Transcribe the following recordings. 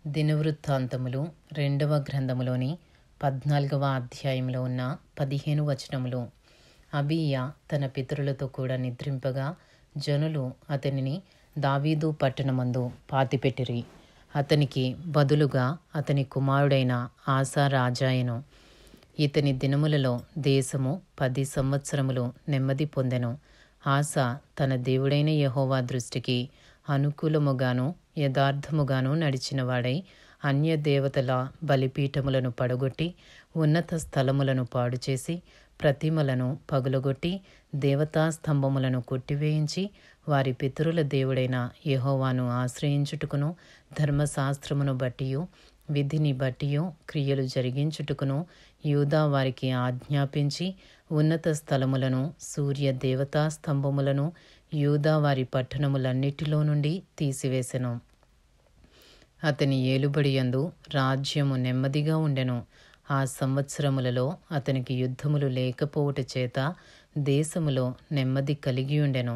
దినవృత్తాంతములు 2వ గ్రంథములోని 14వ అధ్యాయంలో ఉన్న 15 వచనములు. అబీయా తన పితరులతో కూడా నిద్రింపగా జనులు అతనిని దావీదు పట్టణమందు పాతిపెట్టిరి. అతనికి బదులుగా అతని కుమారుడైన ఆసా రాజాయెను. ఇతని దినములలో దేశము 10 సంవత్సరములు నెమ్మది పొందెను. ఆసా తన దేవుడైన యెహోవా దృష్టికి అనుకూలముగాను యథార్థముగాను నడిచినవాడై అన్య దేవతల బలిపీఠములను పడగొట్టి ఉన్నత స్థలములను పాడుచేసి ప్రతిమలను పగులగొట్టి దేవతా స్తంభములను కొట్టివేయించి వారి పితరుల దేవుడైన యెహోవాను ఆశ్రయించుటకును ధర్మశాస్త్రమును బట్టియు విధిని బట్టియు క్రియలు జరిగించుటకును యూదా వారికి ఆజ్ఞాపించి ఉన్నత స్థలములను సూర్య దేవతా స్తంభములను యూదా వారి పట్టణములన్నిటిలో నుండి తీసివేసెను. అతని ఏలుబడి యందు రాజ్యము నెమ్మదిగా ఉండెను. ఆ సంవత్సరములలో అతనికి యుద్ధములు లేకపోవుట చేత దేశములో నెమ్మది కలిగి ఉండెను.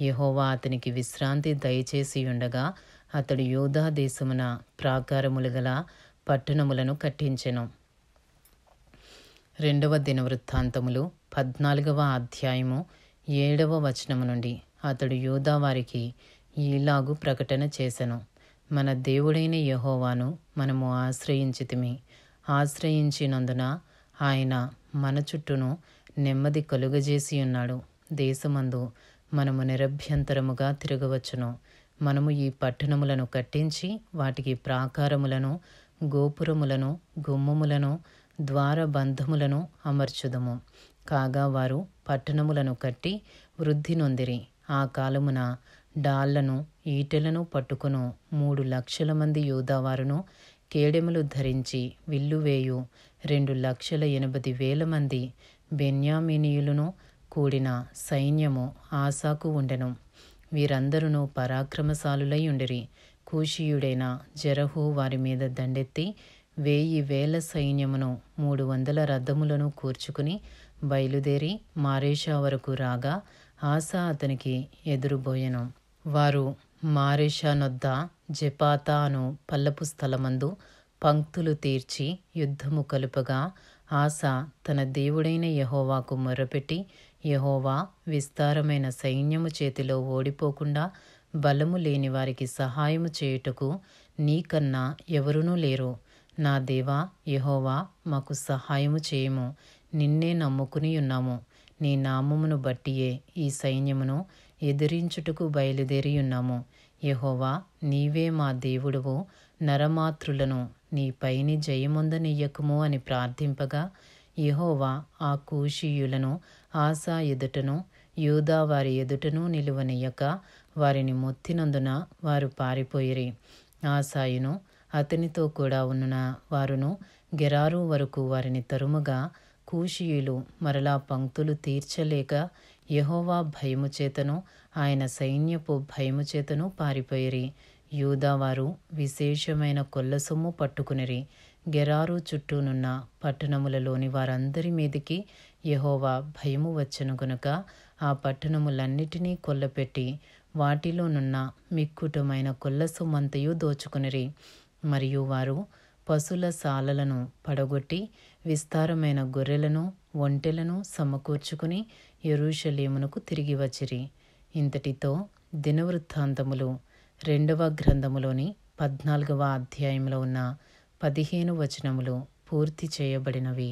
యెహోవా అతనికి విశ్రాంతి దయచేసి ఉండగా అతడు యూదా దేశమున ప్రాకారములు గల పట్టణములను కట్టించెను. 2వ దినవృత్తాంతములు 14వ అధ్యాయము 7వ వచనము నుండి. అతడు యూదా వారికి ఈలాగు ప్రకటన చేసెను. మన దేవుడైన యెహోవాను మనము ఆశ్రయించితిమి. ఆశ్రయించినందున ఆయన మన చుట్టూను నెమ్మది కలుగజేసి ఉన్నాడు. దేశమందు మనము నిరభ్యంతరముగా తిరగవచ్చును. మనము ఈ పట్టణములను కట్టించి వాటికి ప్రాకారములను గోపురములను గుమ్మములను ద్వారబంధములను అమర్చుదము. కాగా వారు పట్టణములను కట్టి వృద్ధి నొందిరి. ఆ కాలమున డాళ్లను ఈటెలను పట్టుకును 3 లక్షల మంది యూదావారును కేడెములు ధరించి విల్లువేయు 2,80,000 మంది బెన్యామీనీయులను కూడిన సైన్యము ఆసాకు ఉండెను. వీరందరూ పరాక్రమశాలులై ఉండిరి. కూషీయుడైన జెరహు వారి మీద దండెత్తి 1,000 సైన్యమును 300 రథములను కూర్చుకుని బయలుదేరి మారేషా వరకు రాగా ఆసా అతనికి ఎదురుబోయెను. వారు మారేషా నొద్ద జెపాతా అను పల్లపు స్థలమందు పంక్తులు తీర్చి యుద్ధము కలుపగా ఆసా తన దేవుడైన యెహోవాకు మొర్రపెట్టి, యెహోవా విస్తారమైన సైన్యము చేతిలో ఓడిపోకుండా బలము లేని వారికి సహాయము చేయుటకు నీకన్నా ఎవరునూ లేరు. నా దేవా యెహోవా, మాకు సహాయము చేయుము. నిన్నే నమ్ముకుని ఉన్నాము. నీ నామమును బట్టియే ఈ సైన్యమును ఎదిరించుటకు బయలుదేరి ఉన్నాము. యెహోవా, నీవే మా దేవుడవు. నరమాతృలను నీ పైని జయమొందనీయకుము అని ప్రార్థింపగా యెహోవా ఆ కూషీయులను ఆసా ఎదుటను యూదా వారి ఎదుటను నిలువనీయక వారిని మొత్తినందున వారు పారిపోయిరి. ఆసాయును అతనితో కూడా ఉన్న వారును గెరారు వరకు వారిని తరుముగా కూషీయులు మరలా పంక్తులు తీర్చలేక యెహోవా భయము చేతను ఆయన సైన్యపు భయము చేతను పారిపోయిరి. యూదావారు విశేషమైన కొల్లసొమ్ము పట్టుకునిరి. గెరారు చుట్టూనున్న పట్టణములలోని వారందరి మీదికి యెహోవా భయము వచ్చెను గనుక ఆ పట్టణములన్నిటినీ కొల్లపెట్టి వాటిలోనున్న మిక్కుటమైన కొల్లసొమ్మంతయు దోచుకునిరి. మరియు వారు పశుల శాలలను పడగొట్టి విస్తారమైన గొర్రెలను ఒంటెలను సమకూర్చుకుని యెరూషలేమునకు తిరిగి వచ్చిరి. ఇంతటితో దినవృత్తాంతములు 2వ గ్రంథములోని 14వ అధ్యాయంలో ఉన్న 15 వచనములు పూర్తి చేయబడినవి.